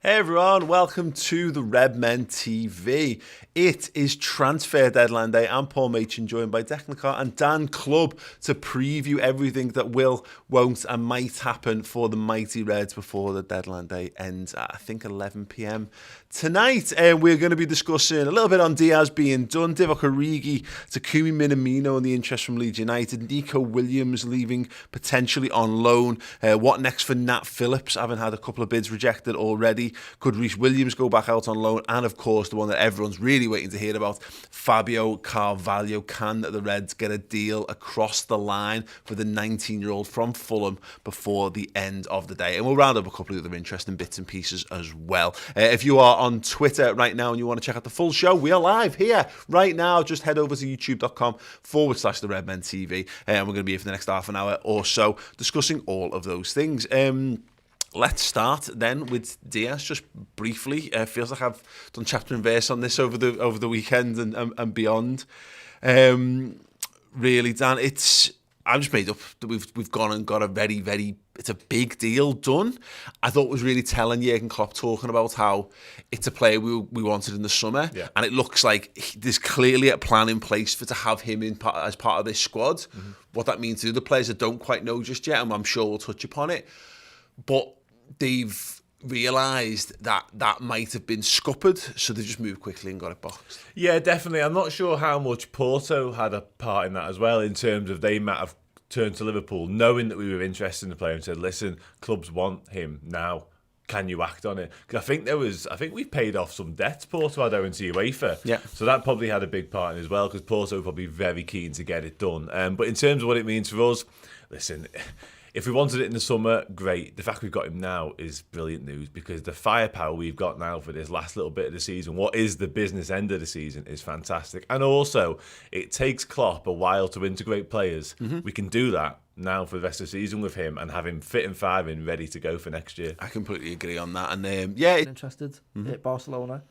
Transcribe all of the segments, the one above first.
Hey everyone, welcome to the Redmen TV. It is transfer deadline day. I'm Paul Machin, joined by Declan Carr and Dan Clubb to preview everything that will, won't and might happen for the mighty Reds before the deadline day ends at, I think, 11 p.m. tonight. We're going to be discussing a little bit on Diaz being done, Divock Origi, Takumi Minamino and the interest from Leeds United, Nico Williams leaving potentially on loan, what next for Nat Phillips, having had a couple of bids rejected already. Could Reece Williams go back out on loan? And of course, the one that everyone's really waiting to hear about, Fabio Carvalho. Can the Reds get a deal across the line for the 19-year-old from Fulham before the end of the day? And we'll round up a couple of other interesting bits and pieces as well. If you are on Twitter right now and you want to check out the full show, we are live here right now. Just head over to youtube.com/the Redmen TV. And we're going to be here for the next half an hour or so discussing all of those things. Let's start then with Diaz, just briefly. Feels like I've done chapter and verse on this over the weekend and beyond. Really, Dan, I'm just made up that we've gone and got a very, it's a big deal done. I thought it was really telling Jurgen Klopp talking about how it's a player we wanted in the summer, and it looks like there's clearly a plan in place to have him as part of this squad. Mm-hmm. What that means to the players, I don't quite know just yet, and I'm sure we'll touch upon it. But they've realised that might have been scuppered, so they just moved quickly and got it boxed. Yeah, definitely. I'm not sure how much Porto had a part in that as well, in terms of they might have turned to Liverpool knowing that we were interested in the player and said, listen, clubs want him now. Can you act on it? Because I think we paid off some debts Porto had owing to UEFA. Yeah. So that probably had a big part in it as well, because Porto were probably very keen to get it done. But in terms of what it means for us, listen, if we wanted it in the summer, great. The fact we've got him now is brilliant news, because the firepower we've got now for this last little bit of the season, what is the business end of the season, is fantastic. And also, it takes Klopp a while to integrate players. Mm-hmm. We can do that now for the rest of the season with him and have him fit and firing, ready to go for next year. I completely agree on that. And interested at Barcelona.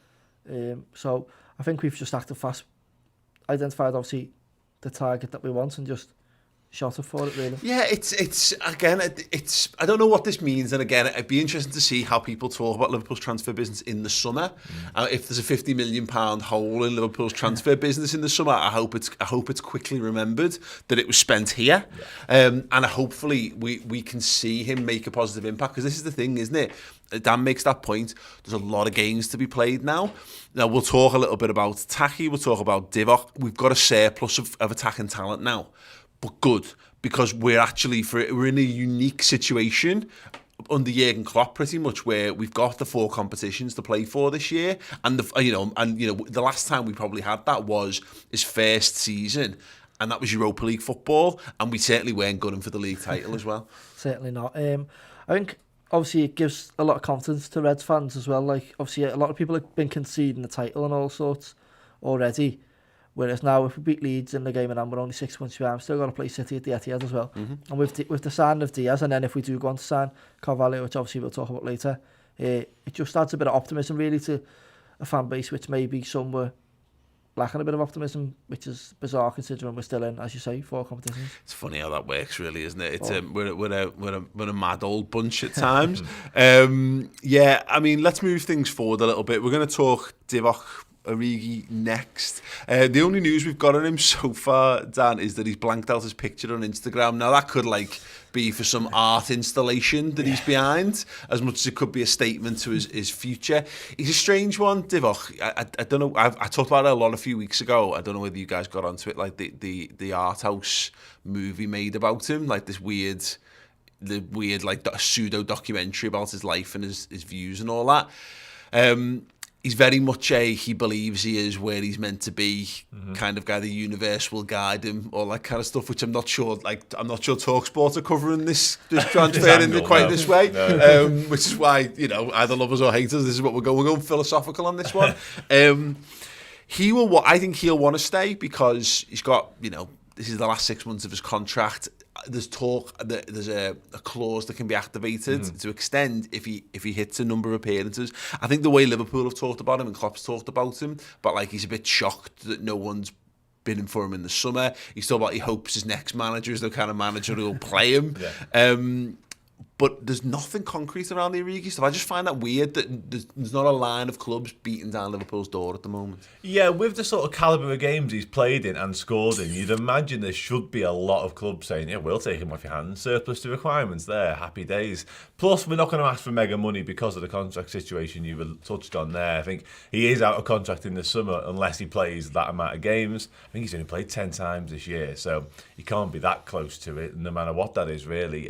So I think we've just acted fast, identified obviously the target that we want and just shot it for it, really. Yeah, it's again, I don't know what this means, and again, it'd be interesting to see how people talk about Liverpool's transfer business in the summer. If there's a £50 million hole in Liverpool's transfer business in the summer, I hope it's quickly remembered that it was spent here, and hopefully we can see him make a positive impact, because this is the thing, isn't it? Dan makes that point. There's a lot of games to be played now. Now, we'll talk a little bit about Taki, we'll talk about Divock. We've got a surplus of attacking talent now. But good, because we're in a unique situation under Jurgen Klopp, pretty much, where we've got the 4 competitions to play for this year, and the last time we probably had that was his first season, and that was Europa League football, and we certainly weren't gunning for the league title as well. Certainly not. I think obviously it gives a lot of confidence to Reds fans as well. Like, obviously a lot of people have been conceding the title and all sorts already. Whereas now, if we beat Leeds in the game and we're only 6 points behind, we've still got to play City at the Etihad as well. Mm-hmm. And with the sign of Diaz, and then if we do go on to sign Carvalho, which obviously we'll talk about later, it just adds a bit of optimism really to a fan base which maybe some were lacking a bit of optimism, which is bizarre considering we're still in, as you say, 4 competitions. It's funny how that works, really, isn't it? It's we're a mad old bunch at times. I mean, let's move things forward a little bit. We're going to talk Divock Origi next. The only news we've got on him so far, Dan, is that he's blanked out his picture on Instagram. Now, that could be for some art installation that he's behind, as much as it could be a statement to his future. He's a strange one, Divock. I don't know. I talked about it a lot a few weeks ago. I don't know whether you guys got onto it, like the art house movie made about him, like this weird like pseudo documentary about his life and his views and all that. He's very much he believes he is where he's meant to be, kind of guy. The universe will guide him, all that kind of stuff, which I'm not sure TalkSport are covering this transfer in quite this way, which is why, either lovers or haters, this is what we're going on, philosophical on this one. I think he'll want to stay, because he's got, this is the last 6 months of his contract. There's talk that there's a clause that can be activated to extend if he hits a number of appearances. I think the way Liverpool have talked about him and Klopp's talked about him, but he's a bit shocked that no one's bidding for him in the summer. He's talking about he hopes his next manager is the kind of manager who will play him. but there's nothing concrete around the Origi stuff. I just find that weird that there's not a line of clubs beating down Liverpool's door at the moment. Yeah, with the sort of calibre of games he's played in and scored in, you'd imagine there should be a lot of clubs saying, yeah, we'll take him off your hands. Surplus to requirements there, happy days. Plus, we're not going to ask for mega money because of the contract situation you touched on there. I think he is out of contract in the summer unless he plays that amount of games. I think he's only played 10 times this year, so he can't be that close to it, no matter what that is, really.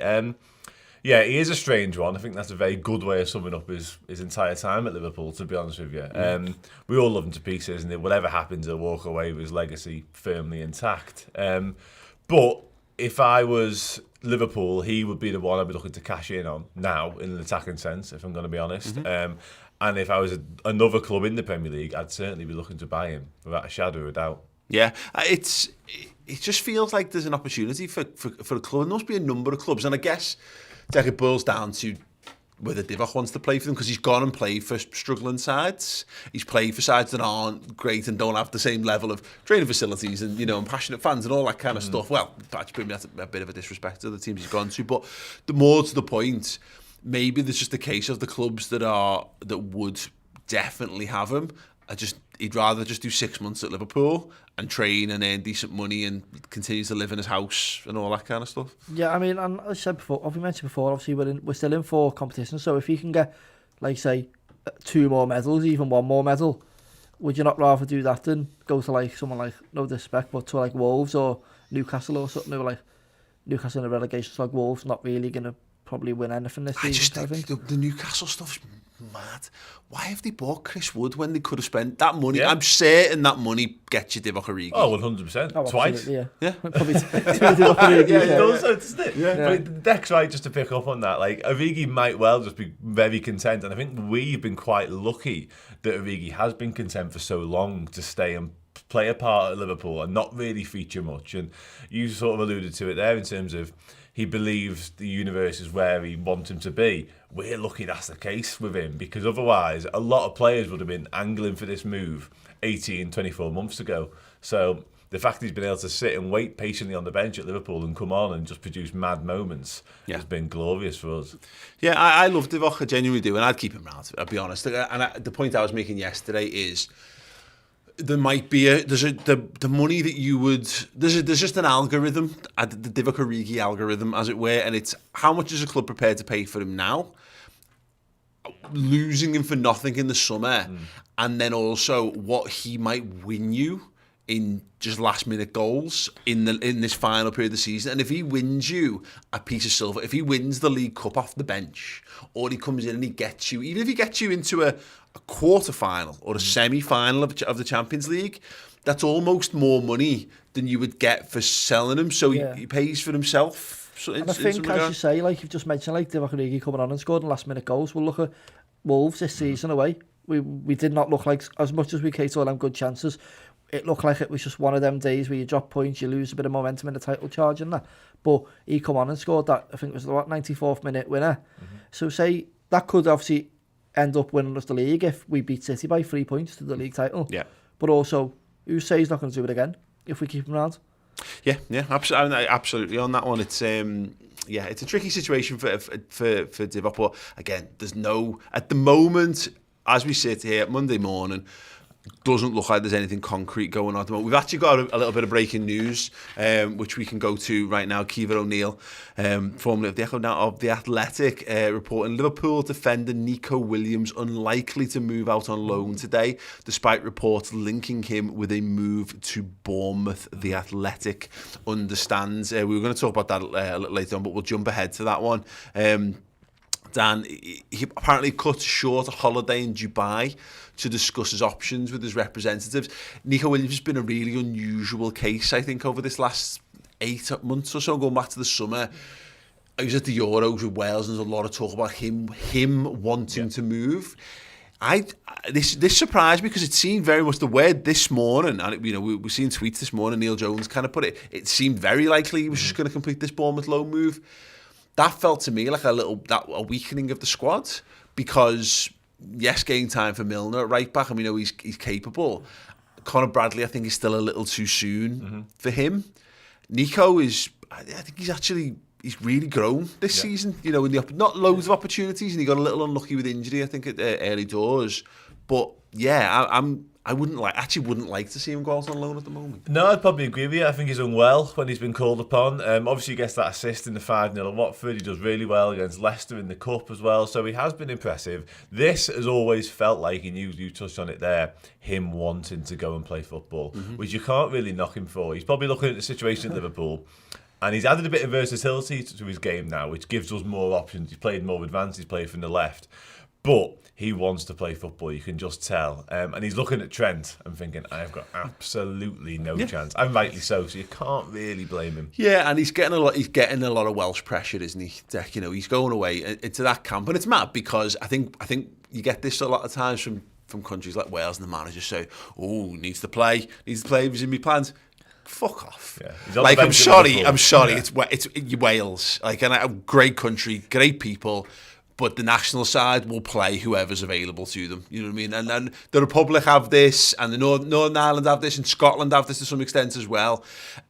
Yeah, he is a strange one. I think that's a very good way of summing up his entire time at Liverpool, to be honest with you. We all love him to pieces, and whatever happens, he'll walk away with his legacy firmly intact. But if I was Liverpool, he would be the one I'd be looking to cash in on now, in an attacking sense, if I'm going to be honest. And if I was another club in the Premier League, I'd certainly be looking to buy him, without a shadow of a doubt. Yeah, it just feels like there's an opportunity for a club. And there must be a number of clubs, and I guess it boils down to whether Divock wants to play for them, because he's gone and played for struggling sides. He's played for sides that aren't great and don't have the same level of training facilities and, and passionate fans and all that kind of stuff. Well, that's a bit of a disrespect to the teams he's gone to, but the more to the point, maybe there's just a case of the clubs that would definitely have him. He'd rather just do 6 months at Liverpool and train and earn decent money and continue to live in his house and all that kind of stuff. Yeah, I mean, and as I said before, obviously we're still in for competition. So if he can get, like, say, 2 more medals, even 1 more medal, would you not rather do that than go to, like, someone like, no disrespect, but to, like, Wolves or Newcastle or something? Like, Newcastle in a relegation, so, like, Wolves not really going to probably win anything this season. I just think the Newcastle stuff's mad. Why have they bought Chris Wood when they could have spent that money? Yeah. I'm certain that money gets you Divock Origi. Oh, 100%. Oh, twice. Yeah. Probably Divock Origi. Yeah, it does, doesn't it? Yeah. But Deck's right, just to pick up on that. Like, Origi might well just be very content, and I think we've been quite lucky that Origi has been content for so long to stay and play a part at Liverpool and not really feature much. And you sort of alluded to it there in terms of he believes the universe is where he wants him to be. We're lucky that's the case with him, because otherwise a lot of players would have been angling for this move 18, 24 months ago. So the fact he's been able to sit and wait patiently on the bench at Liverpool and come on and just produce mad moments has been glorious for us. Yeah, I love Divock, I genuinely do, and I'd keep him round, I'll be honest. And the point I was making yesterday is there might be the money that you would there's just an algorithm, the Divock Origi algorithm, as it were, and it's how much is a club prepared to pay for him now, losing him for nothing in the summer, and then also what he might win you in just last minute goals in this final period of the season. And if he wins you a piece of silver, if he wins the League Cup off the bench, or he comes in and he gets you, even if he gets you into a quarter-final or a semi-final of the Champions League, that's almost more money than you would get for selling him. So he pays for himself. And I think, as you say, like you've just mentioned, like Divock Origi coming on and scoring last-minute goals. We'll look at Wolves this season away. We did not look like, as much as we created all them good chances, it looked like it was just one of them days where you drop points, you lose a bit of momentum in the title charge and that. But he come on and scored that, I think it was the 94th minute winner. So say that could obviously end up winning us the league if we beat City by 3 points to the league title. Yeah. But also, who says he's not going to do it again if we keep him around? Yeah, absolutely on that one. It's it's a tricky situation for Divock. But again, there's no, at the moment, as we sit here Monday morning, doesn't look like there's anything concrete going on at the moment. We've actually got a little bit of breaking news, which we can go to right now. Kiefer O'Neill, formerly of the Echo, now of The Athletic, reporting Liverpool defender Nico Williams unlikely to move out on loan today, despite reports linking him with a move to Bournemouth. The Athletic understands. We were going to talk about that a little later on, but we'll jump ahead to that one. Dan, he apparently cut short a holiday in Dubai to discuss his options with his representatives. Nico Williams has been a really unusual case, I think, over this last 8 months or so, going back to the summer. He was at the Euros with Wales, and there's a lot of talk about him wanting to move. This surprised me, because it seemed very much the word this morning, and we've seen tweets this morning, Neil Jones kind of put it, it seemed very likely he was just going to complete this Bournemouth loan move. That felt to me like a weakening of the squad, because yes, game time for Milner at right back, and we know he's capable. Conor Bradley, I think, is still a little too soon for him. Nico is, I think he's he's really grown this season. You know, not loads of opportunities, and he got a little unlucky with injury, I think, at early doors. But yeah, I wouldn't like to see him go out on loan at the moment. No, I'd probably agree with you. I think he's done well when he's been called upon. Obviously, he gets that assist in the 5-0 at Watford. He does really well against Leicester in the Cup as well. So he has been impressive. This has always felt like, and you touched on it there, him wanting to go and play football, which you can't really knock him for. He's probably looking at the situation at Liverpool, and he's added a bit of versatility to his game now, which gives us more options. He's played more advanced. He's played from the left. But he wants to play football, you can just tell. And he's looking at Trent and thinking, I've got absolutely no chance. And rightly so you can't really blame him. Yeah, and he's getting a lot of Welsh pressure, isn't he, Dec? You know, he's going away into that camp. And it's mad because I think you get this a lot of times from countries like Wales, and the managers say, needs to play, he's in my plans. Fuck off. Yeah. Like, I'm sorry, it's Wales. Like, and a great country, great people. But the national side will play whoever's available to them. You know what I mean? And the Republic have this, and the Northern Ireland have this, and Scotland have this to some extent as well,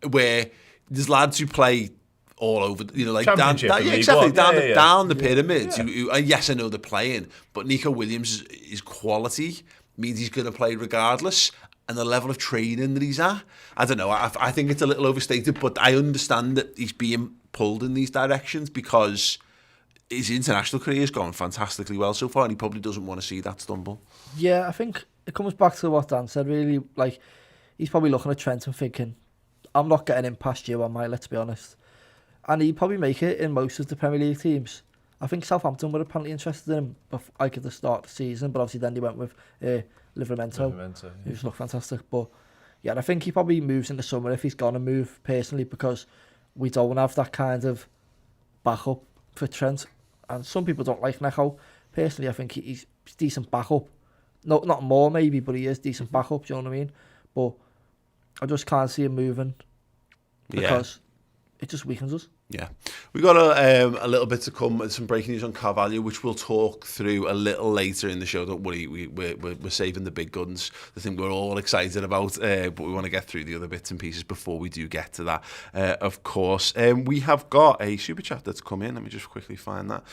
where there's lads who play all over, you know, like down the pyramids. Who, yes, I know they're playing, but Nico Williams' his quality means he's going to play regardless, and the level of training that he's at, I don't know. I think it's a little overstated, but I understand that he's being pulled in these directions because his international career has gone fantastically well so far, and he probably doesn't want to see that stumble. Yeah, I think it comes back to what Dan said, really. Like, he's probably looking at Trent and thinking, I'm not getting in past you, am I? Let's be honest. And he'd probably make it in most of the Premier League teams. I think Southampton were apparently interested in him at the start of the season, but obviously then they went with Livramento, who's looked fantastic. But yeah, I think he probably moves in the summer if he's going to move, personally, because we don't have that kind of backup for Trent. And some people don't like Neco. Personally, I think he's decent backup. No, not more maybe, but he is decent backup, do you know what I mean? But I just can't see him moving because it just weakens us. Yeah. We got a little bit to come with some breaking news on Carvalho, which we'll talk through a little later in the show. Don't worry, we're saving the big guns, the thing we're all excited about, but we want to get through the other bits and pieces before we do get to that, of course. We have got a super chat that's come in. Let me just quickly find that.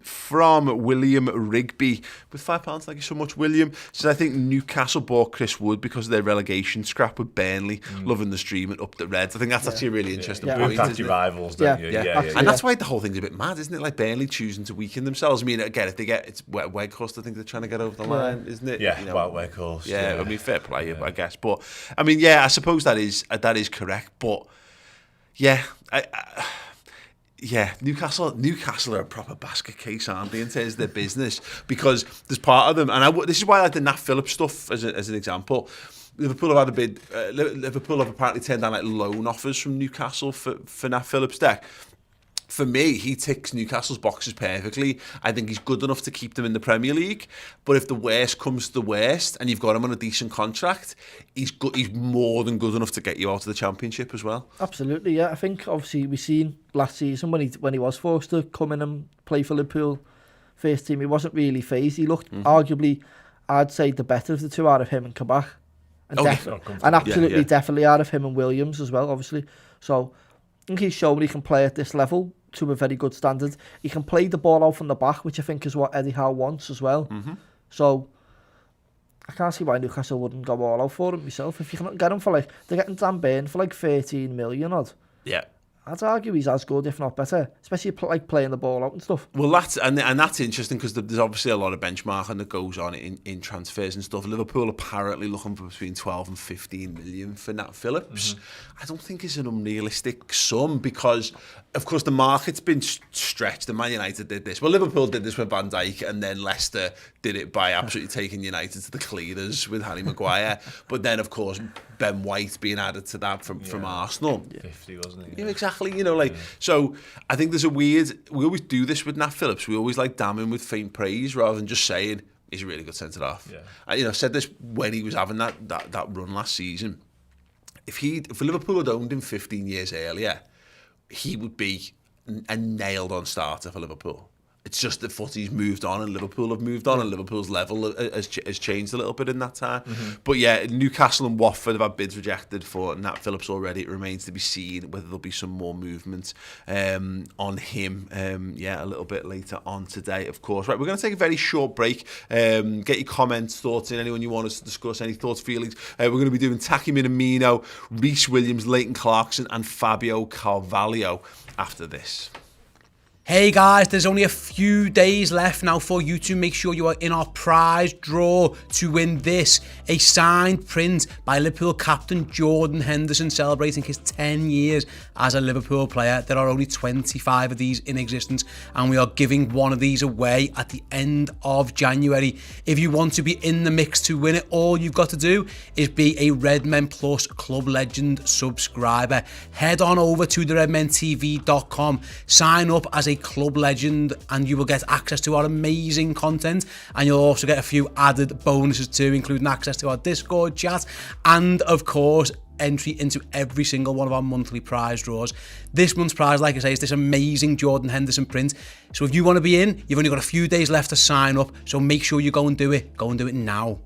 From William Rigby with £5. Thank you so much, William. Says, I think Newcastle bought Chris Wood because of their relegation scrap with Burnley, loving the stream and up the Reds. I think that's actually a really interesting point. Isn't it? Don't you? And that's why the whole thing's a bit mad, isn't it? Like Burnley choosing to weaken themselves. I mean, again, if they get it's Weghorst, I think they're trying to get over the line, isn't it? Yeah, Weghorst. Yeah, I mean, fair play, I guess. But I mean, yeah, I suppose that is correct. But yeah, Newcastle are a proper basket case, aren't they, in terms of their business? Because there's part of them, and this is why I like the Nat Phillips stuff as an example. Liverpool have had a bid. Liverpool have apparently turned down like loan offers from Newcastle for Nat Phillips. Deck. For me, he ticks Newcastle's boxes perfectly. I think he's good enough to keep them in the Premier League. But if the worst comes to the worst, and you've got him on a decent contract, he's good. He's more than good enough to get you out of the Championship as well. Absolutely, yeah. I think obviously we seen last season when he was forced to come in and play for Liverpool first team, he wasn't really phased. He looked arguably, I'd say, the better of the two out of him and Kabak. And absolutely, definitely out of him and Williams as well, obviously. So I think he's shown he can play at this level to a very good standard. He can play the ball out from the back, which I think is what Eddie Howe wants as well. So I can't see why Newcastle wouldn't go all out for him myself. If you can get him for they're getting Dan Burn for 13 million odd. Yeah. I'd argue he's as good, if not better, especially playing the ball out and stuff. Well, that's interesting because there's obviously a lot of benchmarking that goes on in transfers and stuff. Liverpool apparently looking for between 12 and 15 million for Nat Phillips. I don't think it's an unrealistic sum because, of course, the market's been stretched. And Man United did this. Well, Liverpool did this with Van Dijk, and then Leicester did it by absolutely taking United to the cleaners with Harry Maguire. But then, of course, Ben White being added to that from Arsenal. 50, wasn't he? Yeah, exactly. So I think there's we always do this with Nat Phillips. We always damn him with faint praise rather than just saying he's a really good centre half. I said this when he was having that run last season. If Liverpool had owned him 15 years earlier, he would be a nailed on starter for Liverpool. It's just that footy's moved on and Liverpool have moved on and Liverpool's level has changed a little bit in that time. But yeah, Newcastle and Watford have had bids rejected for Nat Phillips already. It remains to be seen whether there'll be some more movement on him. A little bit later on today, of course. Right, we're going to take a very short break. Get your comments, thoughts in, anyone you want us to discuss, any thoughts, feelings. We're going to be doing Taki Minamino, Reece Williams, Leighton Clarkson and Fabio Carvalho after this. Hey guys, there's only a few days left now for you to make sure you are in our prize draw to win this. A signed print by Liverpool captain Jordan Henderson celebrating his 10 years as a Liverpool player. There are only 25 of these in existence and we are giving one of these away at the end of January. If you want to be in the mix to win it, all you've got to do is be a Redmen Plus Club Legend subscriber. Head on over to theredmentv.com, sign up as a Club Legend and you will get access to our amazing content, and you'll also get a few added bonuses too, including access to our Discord chat and of course entry into every single one of our monthly prize draws. This month's prize, like I say, is this amazing Jordan Henderson print. So if you want to be in, you've only got a few days left to sign up, so make sure you go and do it now.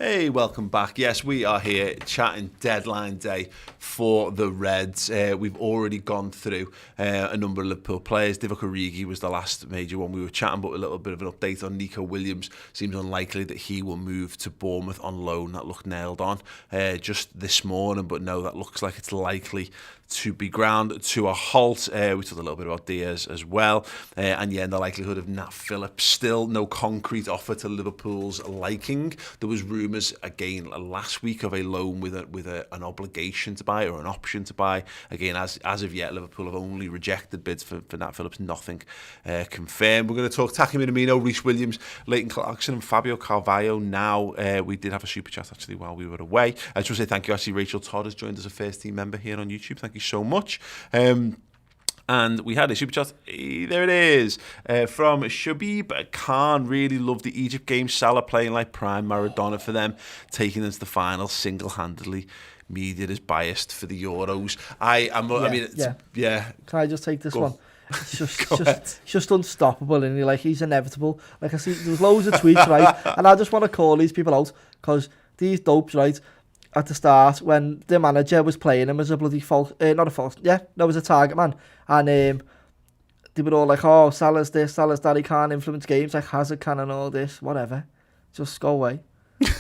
Hey, welcome back. Yes, we are here chatting deadline day for the Reds. We've already gone through a number of Liverpool players. Divock Origi was the last major one we were chatting, but a little bit of an update on Nico Williams. Seems unlikely that he will move to Bournemouth on loan. That looked nailed on just this morning, but no, that looks like it's likely to be ground to a halt. We talked a little bit about Diaz as well. And yeah, in the likelihood of Nat Phillips, still no concrete offer to Liverpool's liking. There was rumours again last week of a loan with an obligation to buy or an option to buy. Again, as of yet, Liverpool have only rejected bids for Nat Phillips. Nothing confirmed. We're going to talk Taki Minamino, Reece Williams, Leighton Clarkson and Fabio Carvalho now. We did have a super chat actually while we were away. I just want to say thank you. Actually, Rachel Todd has joined as a first team member here on YouTube. Thank you so much. And we had a super chat. There it is from Shabib Khan. Really loved the Egypt game. Salah playing like prime Maradona for them, taking us to the final single-handedly. Media is biased for the Euros. Can I just take this one? It's just unstoppable, and he's inevitable. Like I see, there's loads of tweets, right? And I just want to call these people out because these dopes, right? At the start, when the manager was playing him as a bloody was a target man, and they were all like, "Oh, Salah's this, Salah's that, he can't influence games like Hazard can and all this, whatever." Just go away.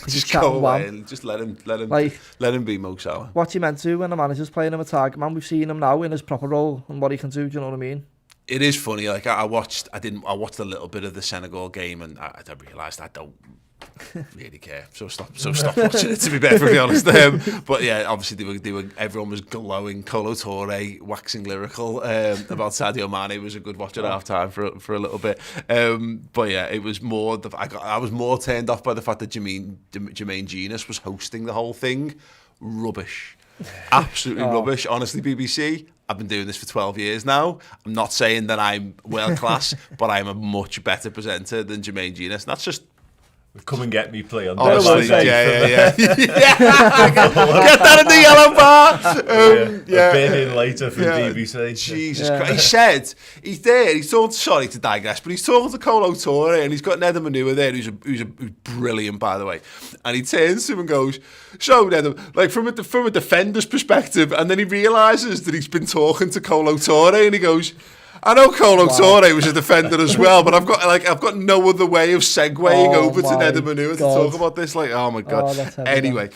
Just go away and just let him be Mo Salah. What's he meant to when the manager's playing him a target man? We've seen him now in his proper role and what he can do. Do you know what I mean? It is funny. Like I watched a little bit of the Senegal game, and I realised I don't really care. So stop watching it, to be perfectly honest. But yeah, obviously everyone was glowing. Kolo Touré waxing lyrical about Sadio Mane. Was a good watch at half time for a little bit. But yeah, it was more I was more turned off by the fact that Jermaine Genius was hosting the whole thing. Rubbish. Absolutely rubbish. Honestly, BBC, I've been doing this for 12 years now. I'm not saying that I'm world class, but I'm a much better presenter than Jermaine Genius. And that's just come and get me play on. Honestly, yeah. Get that in the yellow bar. A bit in later from BBC. Jesus Christ. He said he's there. He's talking. Sorry to digress, but he's talking to Kolo Touré, and he's got Nedum Manua there, who's brilliant, by the way. And he turns to him and goes, "So Nedum, like from a defender's perspective," and then he realises that he's been talking to Kolo Touré, and he goes, I know Kolo Touré was a defender as well, but I've got no other way of segueing over to Nedum Manua to talk about this. Like, oh my God. Anyway,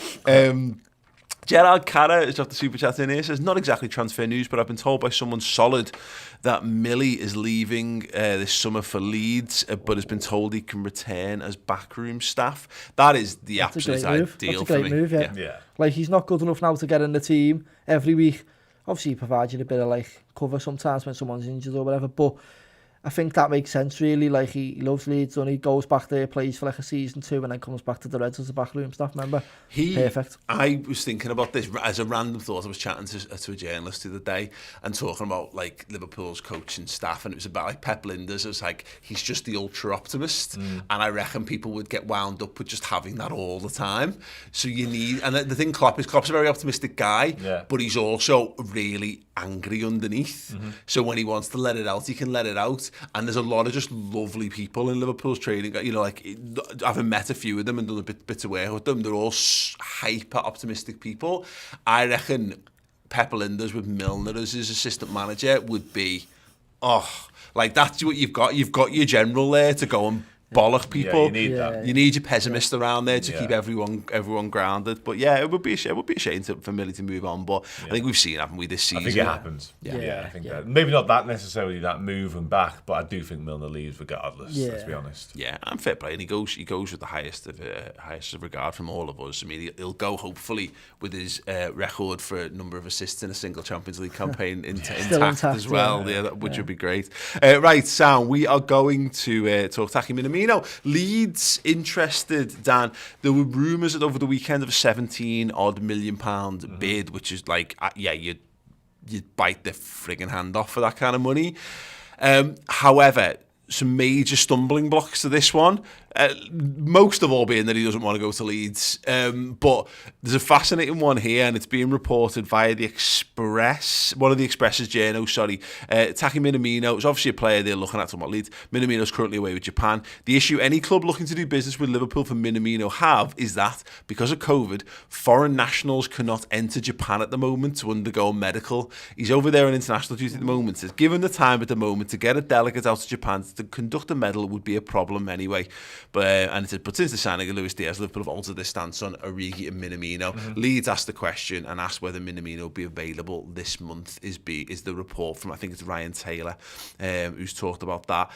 Gerard Carra has got the super chat in here. Says, not exactly transfer news, but I've been told by someone solid that Millie is leaving this summer for Leeds, but has been told he can return as backroom staff. That is the absolute ideal for me. That's a great move, yeah. Like, he's not good enough now to get in the team every week. Obviously, he provides you a bit of cover sometimes when someone's injured or whatever, but I think that makes sense, really. Like, he loves Leeds, and he goes back there, plays for like a season 2, and then comes back to the Reds as a backroom staff member. Perfect. I was thinking about this as a random thought. I was chatting to a journalist the other day and talking about like Liverpool's coaching staff, and it was about like Pep Lijnders. It was like, he's just the ultra optimist, and I reckon people would get wound up with just having that all the time. So you need, and the thing Klopp's a very optimistic guy, but he's also really angry underneath. So when he wants to let it out, he can let it out. And there's a lot of just lovely people in Liverpool's training. You know, like, having met a few of them and done a bit of work with them, they're all hyper optimistic people. I reckon Pep Lijnders with Milner as his assistant manager would be, like, that's what you've got. You've got your general there to go and bollock people. Yeah, you need that. You need your pessimist around there to keep everyone grounded. But yeah, it would be a shame for Millie to move on. But I think we've seen it, haven't we, this season? I think it happens. Yeah, I think that. Maybe not that necessarily that move and back, but I do think Milner leaves regardless. Let's be honest. Yeah, and fair play. And he goes with the highest of regard from all of us. I mean, he'll go hopefully with his record for a number of assists in a single Champions League campaign intact as well. Yeah, which would be great. Right, Sam, we are going to talk Taki Minamino. Leeds interested, Dan. There were rumours over the weekend of a £17 million bid, which is like, you'd bite the frigging hand off for that kind of money. However, some major stumbling blocks to this one. Most of all being that he doesn't want to go to Leeds. But there's a fascinating one here, and it's being reported via the Express, one of the Express's journals, Taki Minamino is obviously a player they're looking at talking about Leeds. Minamino's currently away with Japan. The issue any club looking to do business with Liverpool for Minamino have is that, because of COVID, foreign nationals cannot enter Japan at the moment to undergo medical. He's over there on international duty at the moment. Says, given the time at the moment, to get a delegate out to Japan to conduct a medal would be a problem anyway. But since the signing of Luis Diaz, Liverpool have altered their stance on Origi and Minamino. Leeds asked the question and asked whether Minamino will be available this month. Is the report from, I think it's Ryan Taylor, who's talked about that.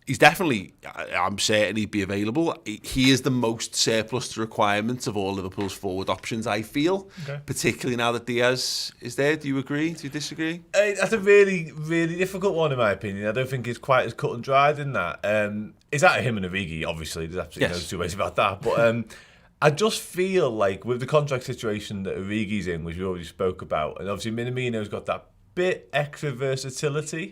He's definitely, I'm certain he'd be available. He is the most surplus to requirements of all Liverpool's forward options, I feel, particularly now that Diaz is there. Do you agree? Do you disagree? That's a really, really difficult one, in my opinion. I don't think it's quite as cut and dried in that. It's out of him and Origi, obviously. There's absolutely no two ways about that. But I just feel like with the contract situation that Origi's in, which we already spoke about, and obviously Minamino's got that bit extra versatility.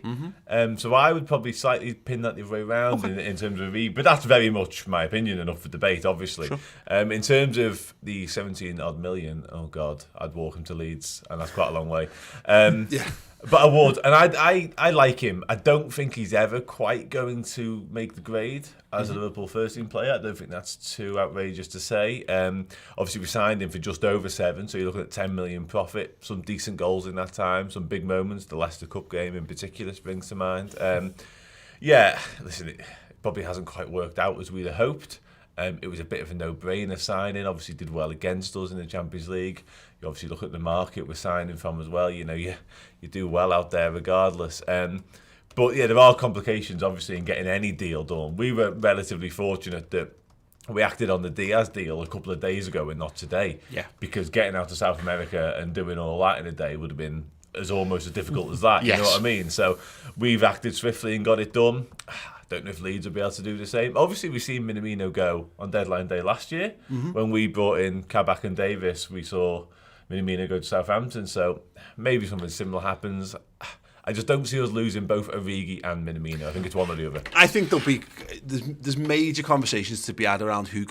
So I would probably slightly pin that the other way around in terms of Origi. But that's very much my opinion and up for debate, obviously. Sure. In terms of the 17-odd million, oh God, I'd walk him to Leeds, and that's quite a long way. But I would, and I like him. I don't think he's ever quite going to make the grade as a Liverpool first-team player. I don't think that's too outrageous to say. Obviously, we signed him for just over 7, so you're looking at 10 million profit. Some decent goals in that time, some big moments. The Leicester Cup game in particular springs to mind. Listen, it probably hasn't quite worked out as we'd have hoped. It was a bit of a no-brainer signing. Obviously, did well against us in the Champions League. You obviously look at the market we're signing from as well. You know, you do well out there regardless. But yeah, there are complications obviously in getting any deal done. We were relatively fortunate that we acted on the Diaz deal a couple of days ago and not today. Yeah. Because getting out to South America and doing all that in a day would have been almost as difficult as that. You know what I mean? So we've acted swiftly and got it done. Don't know if Leeds will be able to do the same. Obviously, we've seen Minamino go on deadline day last year. When we brought in Kabak and Davis, we saw Minamino go to Southampton. So maybe something similar happens. I just don't see us losing both Origi and Minamino. I think it's one or the other. I think there's major conversations to be had around who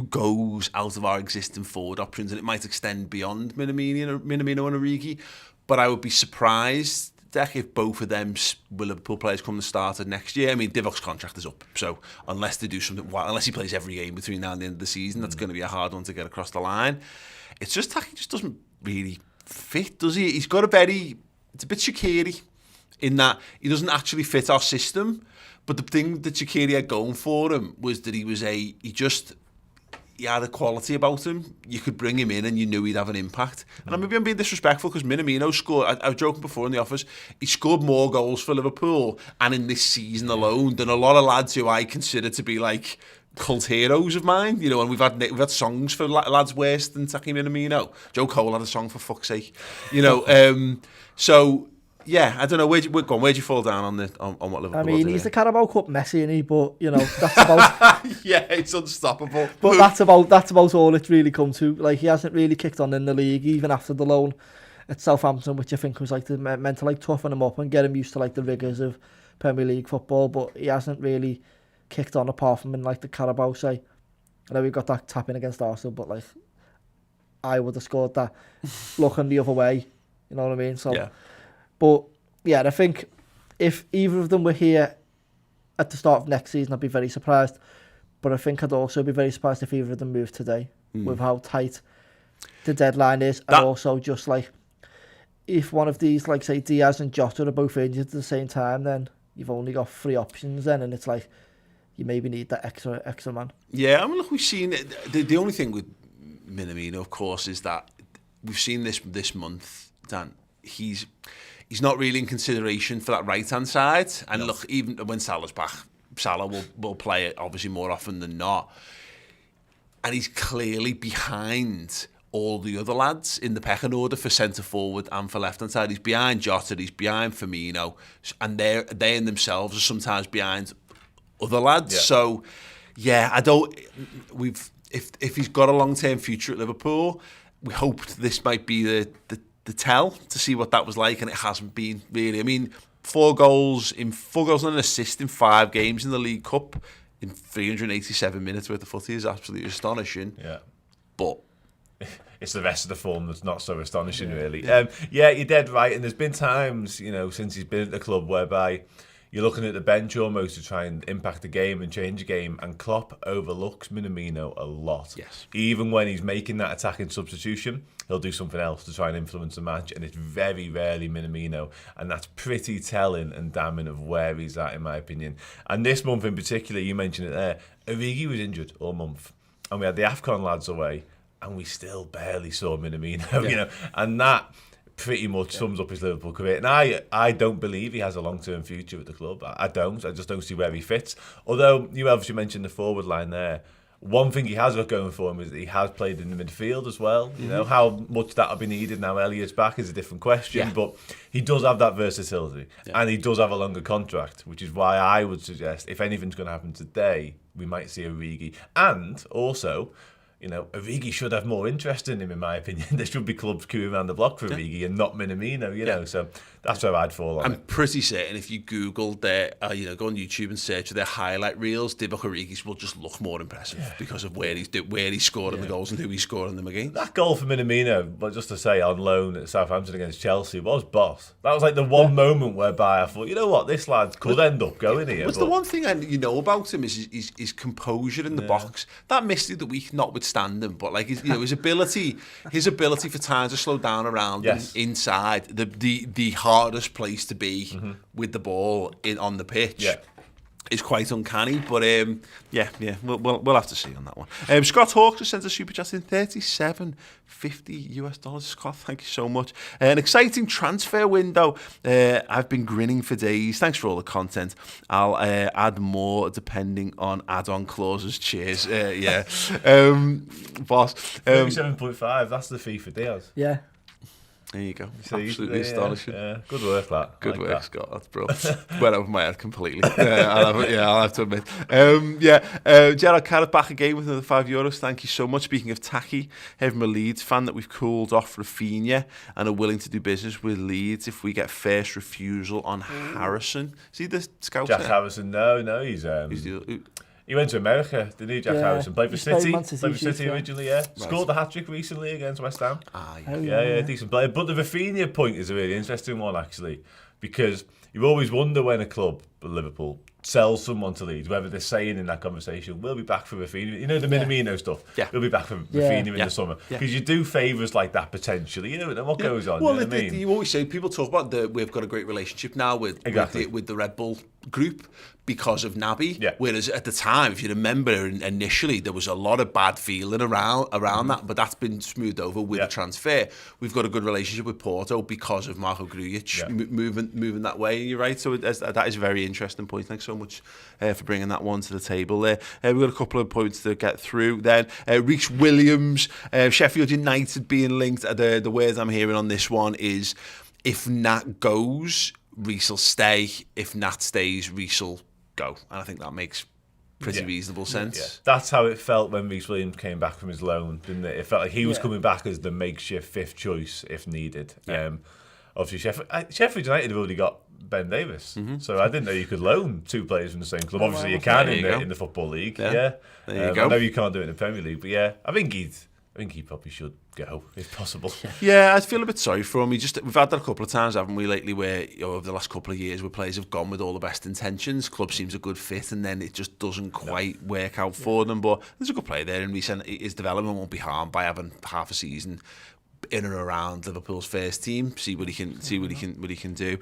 goes out of our existing forward options, and it might extend beyond Minamino and Origi. But I would be surprised if both of them Liverpool players come to start of next year. I mean, Divock's contract is up, so unless they do something, unless he plays every game between now and the end of the season, that's going to be a hard one to get across the line. It's just Taki just doesn't really fit, does he? He's got it's a bit Shaqiri in that he doesn't actually fit our system. But the thing that Shaqiri had going for him was that he had a quality about him. You could bring him in and you knew he'd have an impact. And maybe I'm being disrespectful because Minamino scored, I was joking before in the office, he scored more goals for Liverpool and in this season alone than a lot of lads who I consider to be like cult heroes of mine. You know, and we've had songs for lads worse than Taki Minamino. Joe Cole had a song, for fuck's sake. You know, so Yeah, I don't know. Where'd you fall down on what Liverpool? I mean, he's the Carabao Cup Messi, isn't he? But you know, that's about. Yeah, it's unstoppable. But that's about all it's really come to. Like, he hasn't really kicked on in the league, even after the loan at Southampton, which I think was like meant to like toughen him up and get him used to like the rigours of Premier League football. But he hasn't really kicked on apart from in like the Carabao say. I know we got that tap in against Arsenal, but like I would have scored that looking the other way. You know what I mean? So. Yeah. But yeah, I think if either of them were here at the start of next season, I'd be very surprised. But I think I'd also be very surprised if either of them moved today, with how tight the deadline is. And also just like, if one of these, like say Diaz and Jota are both injured at the same time, then you've only got 3 options then, and it's like, you maybe need that extra man. Yeah, I mean, look, we've seen it. The only thing with Minamino, of course, is that we've seen this month, Dan, he's not really in consideration for that right-hand side. And look, even when Salah's back, Salah will play it obviously more often than not. And he's clearly behind all the other lads in the pecking order for centre-forward and for left-hand side. He's behind Jota, he's behind Firmino, and they in themselves are sometimes behind other lads. Yeah. So, yeah, if he's got a long-term future at Liverpool, we hoped this might be the tell to see what that was like, and it hasn't been really. I mean, 4 goals and an assist in 5 games in the League Cup in 387 minutes worth of footy is absolutely astonishing. Yeah, but it's the rest of the form that's not so astonishing, really. Yeah, you're dead right. And there's been times, since he's been at the club whereby you're looking at the bench almost to try and impact the game and change the game, and Klopp overlooks Minamino a lot. Yes. Even when he's making that attacking substitution, he'll do something else to try and influence the match, and it's very rarely Minamino, and that's pretty telling and damning of where he's at, in my opinion. And this month in particular, you mentioned it there, Origi was injured all month, and we had the AFCON lads away, and we still barely saw Minamino, and that pretty much sums up his Liverpool career. And I don't believe he has a long-term future at the club. I just don't see where he fits. Although you obviously mentioned the forward line there. One thing he has got going for him is that he has played in the midfield as well. You know, how much that'll be needed now Elliott's back is a different question, but he does have that versatility, and he does have a longer contract, which is why I would suggest, if anything's going to happen today, we might see Origi. And also, Origi should have more interest in him, in my opinion. There should be clubs queuing around the block for Origi and not Minamino, know. So that's where I'd fall on. I'm pretty certain if you Google their, go on YouTube and search for their highlight reels, Divock Origi's will just look more impressive because of where he's scoring the goals and who he's scoring them against. That goal for Minamino, but just to say, on loan at Southampton against Chelsea, was boss. That was like the one moment whereby I thought, you know what, this lad could end up going here. The one thing about him is his composure in the box. That missed it the week, notwithstanding, but like his ability for time to slow down around him inside the hardest place to be with the ball on the pitch. Is quite uncanny, but we'll have to see on that one. Scott Hawks has sent a super chat in $37.50 Scott, thank you so much. An exciting transfer window. I've been grinning for days. Thanks for all the content. I'll add more depending on add-on clauses. Cheers. Boss. 37.5. That's the fee for Diaz. Yeah. There you go. Absolutely astonishing. Yeah. Good work, lad. Good work, Scott. That's brilliant. Went over my head completely. I'll have to admit. Gerard Carrot back again with another €5. Thank you so much. Speaking of tacky, heard from a Leeds fan that we've cooled off Rafinha and are willing to do business with Leeds if we get first refusal on Harrison. Is he the scout? Jack Harrison? No, he's he went to America, didn't he, Jack Harrison? Played for City. Played for City originally, Right. Scored the hat-trick recently against West Ham. Decent player. But the Rafinha point is a really interesting one, actually, because you always wonder when a club, Liverpool, sells someone to Leeds, whether they're saying in that conversation, we'll be back for Rafinha. The Minamino stuff. Yeah. We'll be back for Rafinha in the summer. Because you do favours like that potentially. And what goes on. Well, you know what I mean? You always say, people talk about we've got a great relationship now with the Red Bull group because of Naby. Yeah. Whereas at the time, if you remember, initially there was a lot of bad feeling around that, but that's been smoothed over with the transfer. We've got a good relationship with Porto because of Marko Grujic moving that way. You're right. So that is a very interesting point. Thanks so much for bringing that one to the table there. We've got a couple of points to get through. Then Reece Williams, Sheffield United being linked. The words I'm hearing on this one is if Nat goes, Reece will stay. If Nat stays, Reece will go. And I think that makes pretty reasonable sense. Yeah. That's how it felt when Reece Williams came back from his loan, didn't it? It felt like he was coming back as the makeshift fifth choice if needed. Yeah. Obviously, Sheffield United have already got Ben Davis, so I didn't know you could loan two players from the same club. Obviously, you can in the Football League. Yeah. There you go. I know you can't do it in the Premier League, but I think he probably should go if possible. Yeah, I feel a bit sorry for him. We've had that a couple of times, haven't we, lately, where over the last couple of years where players have gone with all the best intentions, club seems a good fit, and then it just doesn't quite work out for them. But there's a good player there, and his development won't be harmed by having half a season in and around Liverpool's first team. See what he can do.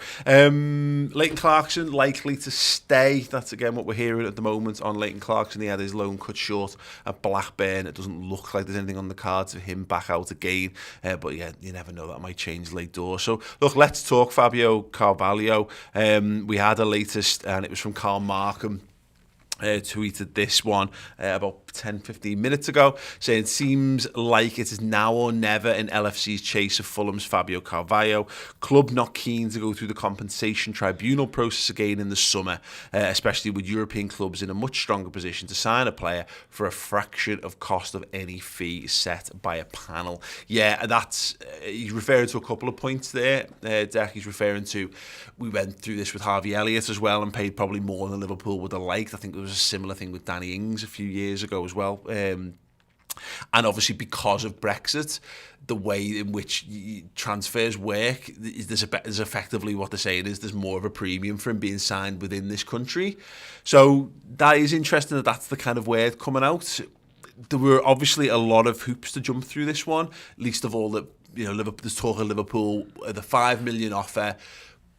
Leighton Clarkson likely to stay. That's again what we're hearing at the moment on Leighton Clarkson. He had his loan cut short at Blackburn. It doesn't look like there's anything on the cards for him back out again. But yeah, you never know, that might change late doors. So look, let's talk Fabio Carvalho. We had a latest, and it was from Carl Markham. Tweeted this one about 10-15 minutes ago, saying it seems like it is now or never in LFC's chase of Fulham's Fabio Carvalho. Club not keen to go through the compensation tribunal process again in the summer, especially with European clubs in a much stronger position to sign a player for a fraction of cost of any fee set by a panel. Yeah, that's he's referring to a couple of points there. Deck, he's referring to, we went through this with Harvey Elliott as well and paid probably more than Liverpool would have liked. I think there was a similar thing with Danny Ings a few years ago as well. And obviously because of Brexit, the way in which transfers work, there's effectively what they're saying is there's more of a premium for him being signed within this country. So that is interesting that's the kind of word coming out. There were obviously a lot of hoops to jump through this one, least of all that, there's talk of Liverpool, the $5 million offer,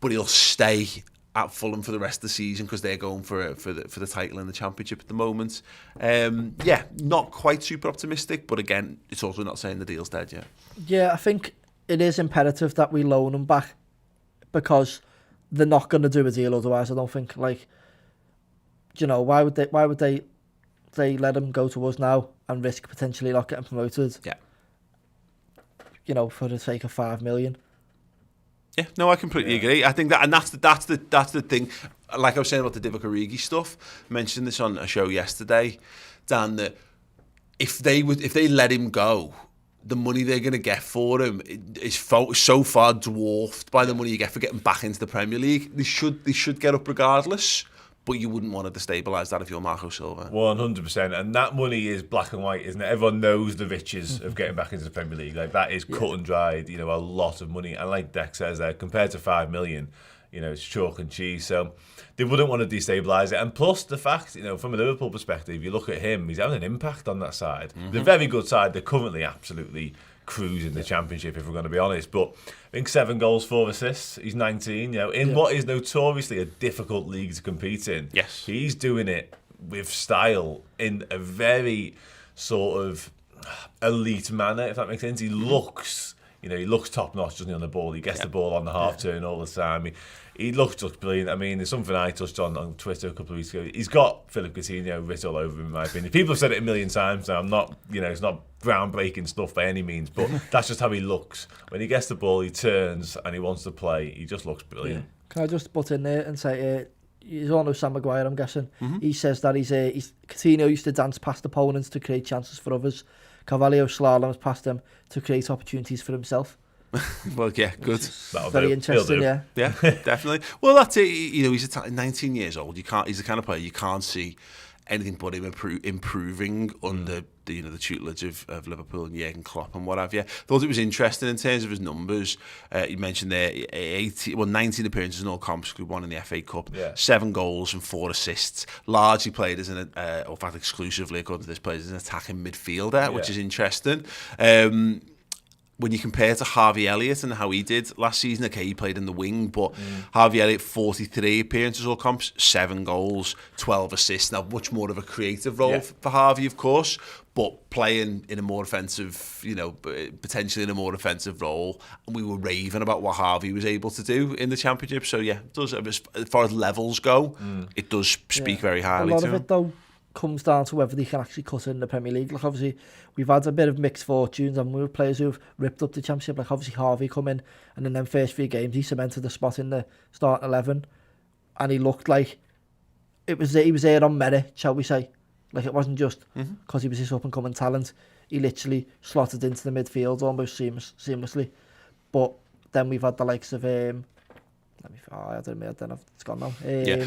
but he'll stay at Fulham for the rest of the season because they're going for the title in the Championship at the moment. Not quite super optimistic, but again, it's also not saying the deal's dead yet. Yeah, I think it is imperative that we loan him back because they're not going to do a deal otherwise. I don't think, why would they let him go to us now and risk potentially not getting promoted? Yeah. For the sake of $5 million. Yeah, no, I completely agree. I think that, and that's the thing. Like I was saying about the Divock Origi stuff, I mentioned this on a show yesterday, Dan, that if they let him go, the money they're going to get for him is so far dwarfed by the money you get for getting back into the Premier League. They should get up regardless. But you wouldn't want to destabilise that if you're Marco Silva. 100%. And that money is black and white, isn't it? Everyone knows the riches of getting back into the Premier League. Like, that is cut and dried, a lot of money. And like Deck says there, compared to $5 million, it's chalk and cheese. So they wouldn't want to destabilise it. And plus the fact, from a Liverpool perspective, you look at him, he's having an impact on that side. Mm-hmm. The very good side, they're currently absolutely cruising the Championship, if we're going to be honest. But I think 7 goals, 4 assists. He's 19. What is notoriously a difficult league to compete in. Yes, he's doing it with style in a very sort of elite manner, if that makes sense. He looks, he looks top notch, doesn't he, on the ball? He gets the ball on the half turn all the time. He looks just brilliant. I mean, there's something I touched on Twitter a couple of weeks ago. He's got Philip Coutinho writ all over him, in my opinion. People have said it a million times now. I'm not, it's not groundbreaking stuff by any means, but that's just how he looks. When he gets the ball, he turns and he wants to play. He just looks brilliant. Yeah. Can I just butt in there and say, he's all no Sam Maguire, I'm guessing. Mm-hmm. He says that Coutinho used to dance past opponents to create chances for others. Carvalho slaloms past him to create opportunities for himself. Well, yeah, good. Very interesting, yeah. Yeah, definitely. Well, that's it. He's 19 years old. He's the kind of player you can't see anything but him improving under the tutelage of Liverpool and Jurgen Klopp and what have you. Thought it was interesting in terms of his numbers. You mentioned there 19 appearances in all comps, won in the FA Cup, 7 goals and 4 assists. Largely played as in fact exclusively, according to this, played as an attacking midfielder, which is interesting. When you compare to Harvey Elliott and how he did last season, okay, he played in the wing, but Harvey Elliott, 43 appearances all comps, 7 goals, 12 assists. Now, much more of a creative role for Harvey, of course, but playing in a more offensive, potentially in a more offensive role. And we were raving about what Harvey was able to do in the Championship. So, yeah, it does, as far as levels go, it does speak very highly to him. A lot of it, though, comes down to whether they can actually cut in the Premier League. Like obviously, we've had a bit of mixed fortunes, and we have players who've ripped up the Championship. Like obviously Harvey come in, and in them first 3 games, he cemented the spot in the starting 11, and he looked like he was there on merit, shall we say? Like it wasn't just because he was this up and coming talent. He literally slotted into the midfield almost seamlessly. But then we've had the likes of I don't know, it's gone now.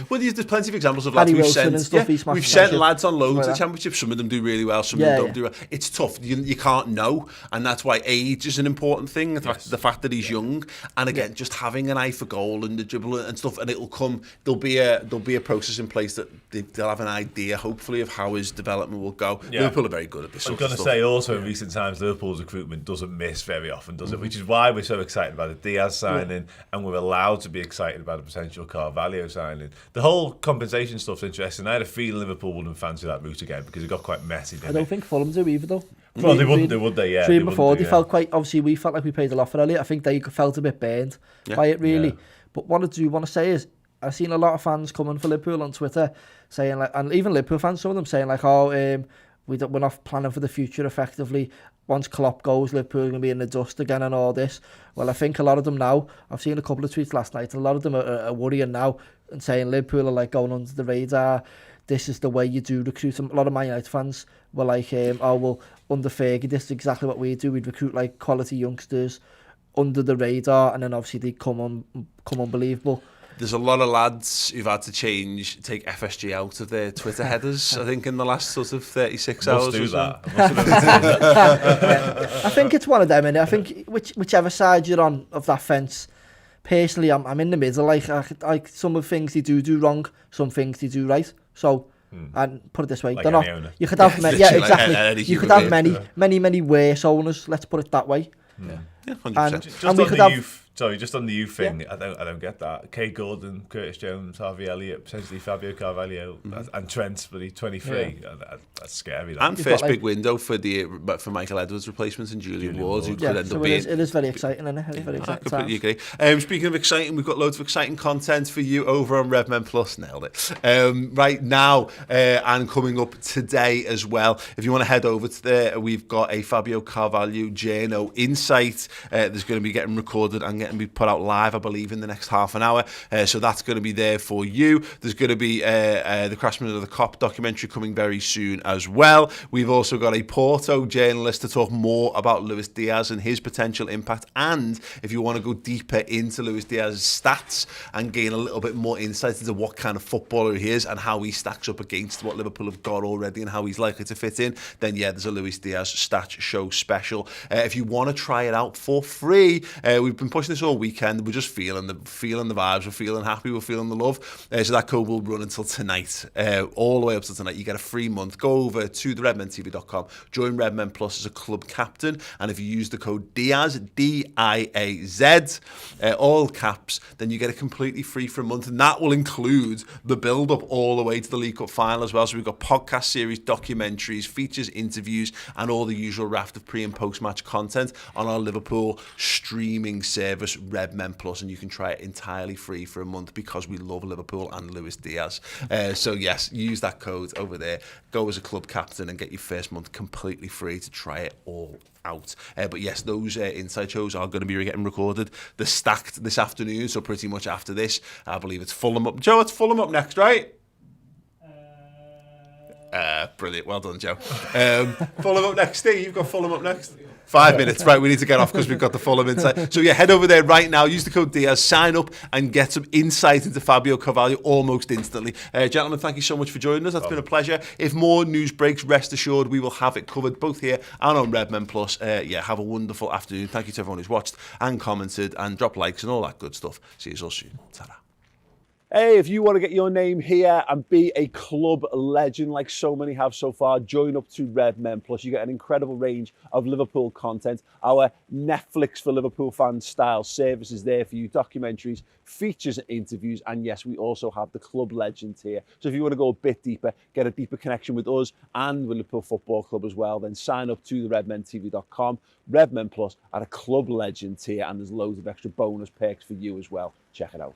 Well, there's plenty of examples of lads Harry we've Wilson sent. and stuff, We've sent lads on loans like to the Championship. Some of them do really well, some of them don't do well. It's tough. You can't know, and that's why age is an important thing. The fact that he's young, and again, just having an eye for goal and the dribble and stuff, and it'll come. There'll be a process in place that they'll have an idea, hopefully, of how his development will go. Liverpool are very good at this. I've got to say, also in recent times, Liverpool's recruitment doesn't miss very often, does it? Which is why we're so excited about the Diaz signing, and we're allowed to be excited about the potential Carvalho signing. The whole compensation stuff's interesting. I had a feeling Liverpool wouldn't fancy that route again because it got quite messy. I don't think Fulham do either, though. Well, they wouldn't, would they? Yeah. Before, they felt quite. Obviously, we felt like we paid a lot for Elliot. I think they felt a bit burned by it, really. Yeah. But what I do want to say is, I've seen a lot of fans coming for Liverpool on Twitter saying, like, and even Liverpool fans, some of them saying, like, we're not planning for the future effectively. Once Klopp goes, Liverpool are going to be in the dust again and all this. Well, I think a lot of them now, I've seen a couple of tweets last night, and a lot of them are worrying now and saying Liverpool are like going under the radar. This is the way you do recruit. A lot of Man United fans were like, under Fergie, this is exactly what we do. We'd recruit like quality youngsters under the radar, and then obviously they come unbelievable. There's a lot of lads who've had to take FSG out of their Twitter headers, I think, in the last sort of 36 hours. Must do that. I think it's one of them, and I think whichever side you're on of that fence, personally, I'm in the middle. Like some of the things they do wrong, some things they do right. So, and put it this way, like they're not. owner. You could have exactly. You could have many worse owners. Let's put it that way. Yeah, 100%. And we could have. Sorry, just on the youth thing, I don't get that. Kay Gordon, Curtis Jones, Harvey Elliott, potentially Fabio Carvalho, and Trent, but he's 23. Yeah. That's scary. That. And first big window for Michael Edwards' replacements and Julian Ward, who could end up being. It is very exciting, isn't it? It's very exciting. I completely agree. Speaking of exciting, we've got loads of exciting content for you over on Redmen Plus. Nailed it. Right now, and coming up today as well. If you want to head over to there, we've got a Fabio Carvalho Journo Insight. There's going to be getting recorded and be put out live, I believe, in the next half an hour. So that's going to be there for you. There's going to be the Craftsman of the Cop documentary coming very soon as well. We've also got a Porto journalist to talk more about Luis Diaz and his potential impact. And if you want to go deeper into Luis Diaz's stats and gain a little bit more insight into what kind of footballer he is and how he stacks up against what Liverpool have got already and how he's likely to fit in, then there's a Luis Diaz stats show special. If you want to try it out for free, we've been pushing this all weekend. We're just feeling the vibes. We're feeling happy. We're feeling the love. So that code will run until tonight, all the way up to tonight. You get a free month. Go over to theredmentv.com. Join Redmen Plus as a club captain, and if you use the code Diaz, DIAZ, all caps, then you get it completely free for a month, and that will include the build-up all the way to the League Cup final as well. So we've got podcast series, documentaries, features, interviews, and all the usual raft of pre- and post-match content on our Liverpool streaming service, Redmen Plus, and you can try it entirely free for a month because we love Liverpool and Luis Diaz. So yes, use that code over there. Go as a club captain and get your first month completely free to try it all out. But yes, those inside shows are going to be getting recorded. They're stacked this afternoon, so pretty much after this, I believe it's Fulham up. Joe, it's Fulham up next, right? Brilliant. Well done, Joe. Fulham up next. Steve, you've got Fulham up next. 5 minutes. Right, we need to get off because we've got the Fulham insight. So yeah, head over there right now. Use the code Diaz, sign up and get some insight into Fabio Carvalho almost instantly. Gentlemen, thank you so much for joining us. That's been a pleasure. If more news breaks, rest assured we will have it covered both here and on Redmen Plus. Have a wonderful afternoon. Thank you to everyone who's watched and commented and dropped likes and all that good stuff. See you all soon. Ta-ra. Hey, if you want to get your name here and be a club legend like so many have so far, join up to Redmen Plus. You get an incredible range of Liverpool content. Our Netflix for Liverpool fans style service is there for you. Documentaries, features, interviews, and yes, we also have the club legend here. So if you want to go a bit deeper, get a deeper connection with us and with Liverpool Football Club as well, then sign up to theredmentv.com. Redmen Plus at a club legend tier, and there's loads of extra bonus perks for you as well. Check it out.